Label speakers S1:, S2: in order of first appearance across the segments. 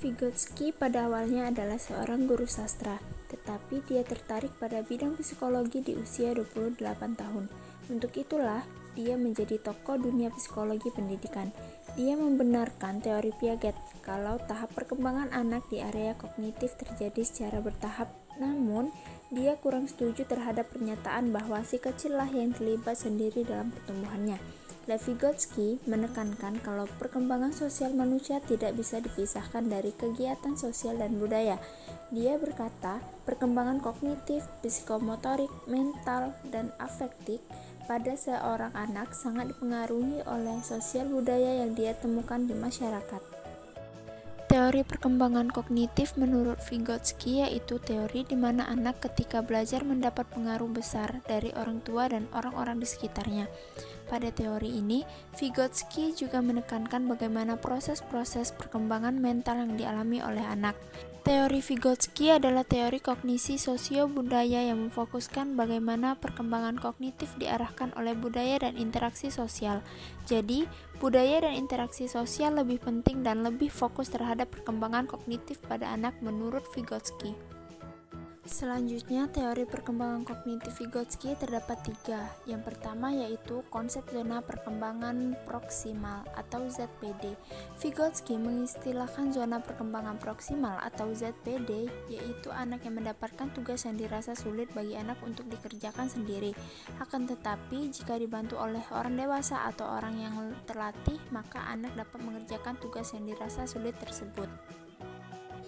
S1: Vygotsky pada awalnya adalah seorang guru sastra, tetapi dia tertarik pada bidang psikologi di usia 28 tahun. Untuk itulah, dia menjadi tokoh dunia psikologi pendidikan. Dia membenarkan teori Piaget kalau tahap perkembangan anak di area kognitif terjadi secara bertahap, namun dia kurang setuju terhadap pernyataan bahwa si kecil lah yang terlibat sendiri dalam pertumbuhannya. Lev Vygotsky menekankan kalau perkembangan sosial manusia tidak bisa dipisahkan dari kegiatan sosial dan budaya. Dia berkata, perkembangan kognitif, psikomotorik, mental, dan afektif pada seorang anak sangat dipengaruhi oleh sosial budaya yang dia temukan di masyarakat. Teori perkembangan kognitif menurut Vygotsky yaitu teori di mana anak ketika belajar mendapat pengaruh besar dari orang tua dan orang-orang di sekitarnya. Pada teori ini, Vygotsky juga menekankan bagaimana proses-proses perkembangan mental yang dialami oleh anak. Teori Vygotsky adalah teori kognisi sosio-budaya yang memfokuskan bagaimana perkembangan kognitif diarahkan oleh budaya dan interaksi sosial. Jadi, budaya dan interaksi sosial lebih penting dan lebih fokus terhadap perkembangan kognitif pada anak menurut Vygotsky. Selanjutnya, teori perkembangan kognitif Vygotsky terdapat 3. Yang pertama yaitu konsep zona perkembangan proksimal atau ZPD. Vygotsky mengistilahkan zona perkembangan proksimal atau ZPD yaitu anak yang mendapatkan tugas yang dirasa sulit bagi anak untuk dikerjakan sendiri. Akan tetapi, jika dibantu oleh orang dewasa atau orang yang terlatih, maka anak dapat mengerjakan tugas yang dirasa sulit tersebut.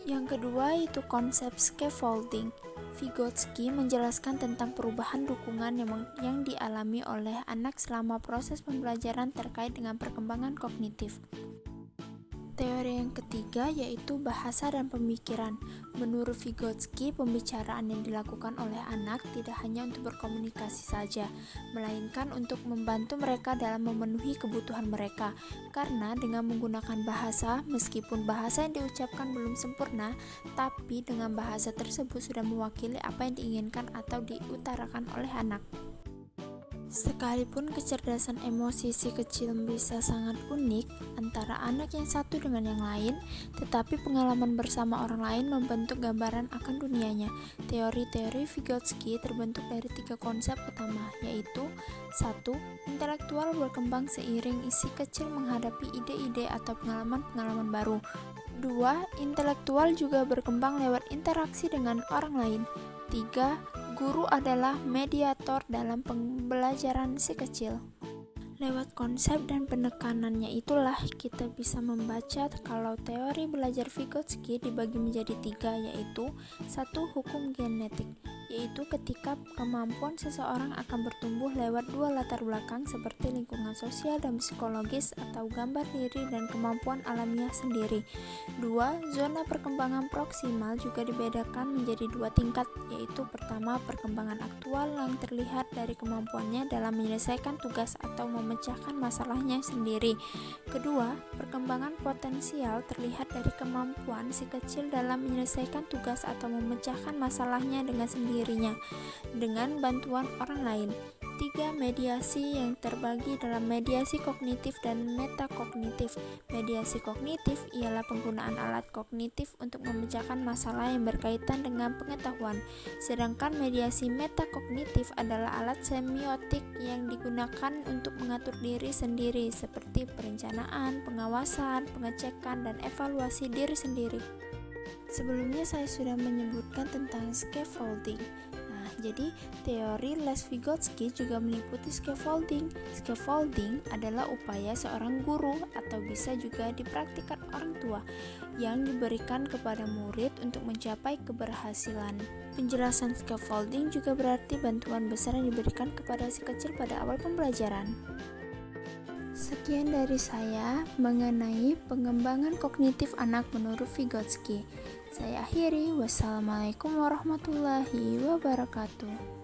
S1: Yang kedua yaitu konsep scaffolding. Vygotsky menjelaskan tentang perubahan dukungan yang dialami oleh anak selama proses pembelajaran terkait dengan perkembangan kognitif. Teori yang ketiga yaitu bahasa dan pemikiran. Menurut Vygotsky, pembicaraan yang dilakukan oleh anak tidak hanya untuk berkomunikasi saja, melainkan untuk membantu mereka dalam memenuhi kebutuhan mereka. Karena dengan menggunakan bahasa, meskipun bahasa yang diucapkan belum sempurna, tapi dengan bahasa tersebut sudah mewakili apa yang diinginkan atau diutarakan oleh anak. Sekalipun kecerdasan emosi si kecil bisa sangat unik antara anak yang satu dengan yang lain, tetapi pengalaman bersama orang lain membentuk gambaran akan dunianya. Teori-teori Vygotsky terbentuk dari 3 konsep utama, yaitu 1. Intelektual berkembang seiring si kecil menghadapi ide-ide atau pengalaman-pengalaman baru. 2. Intelektual juga berkembang lewat interaksi dengan orang lain. 3. Guru adalah mediator dalam pembelajaran si kecil. Lewat konsep dan penekanannya itulah kita bisa membaca kalau teori belajar Vygotsky dibagi menjadi 3, yaitu 1. Hukum genetik, yaitu ketika kemampuan seseorang akan bertumbuh lewat 2 latar belakang seperti lingkungan sosial dan psikologis atau gambar diri dan kemampuan alamiah sendiri. 2. Zona perkembangan proksimal juga dibedakan menjadi 2 tingkat, yaitu pertama perkembangan aktual yang terlihat dari kemampuannya dalam menyelesaikan tugas atau memecahkan masalahnya sendiri. Kedua, perkembangan potensial terlihat dari kemampuan si kecil dalam menyelesaikan tugas atau memecahkan masalahnya dengan sendirinya dengan bantuan orang lain. 3. Mediasi yang terbagi dalam mediasi kognitif dan metakognitif. Mediasi kognitif ialah penggunaan alat kognitif untuk memecahkan masalah yang berkaitan dengan pengetahuan. Sedangkan mediasi metakognitif adalah alat semiotik yang digunakan untuk mengatur diri sendiri seperti perencanaan, pengawasan, pengecekan, dan evaluasi diri sendiri. Sebelumnya saya sudah menyebutkan tentang scaffolding. Jadi, teori Lev Vygotsky juga meliputi scaffolding. Scaffolding adalah upaya seorang guru atau bisa juga dipraktikkan orang tua yang diberikan kepada murid untuk mencapai keberhasilan. Penjelasan scaffolding juga berarti bantuan besar yang diberikan kepada si kecil pada awal pembelajaran. Sekian dari saya mengenai pengembangan kognitif anak menurut Vygotsky. Saya akhiri. Wassalamualaikum warahmatullahi wabarakatuh.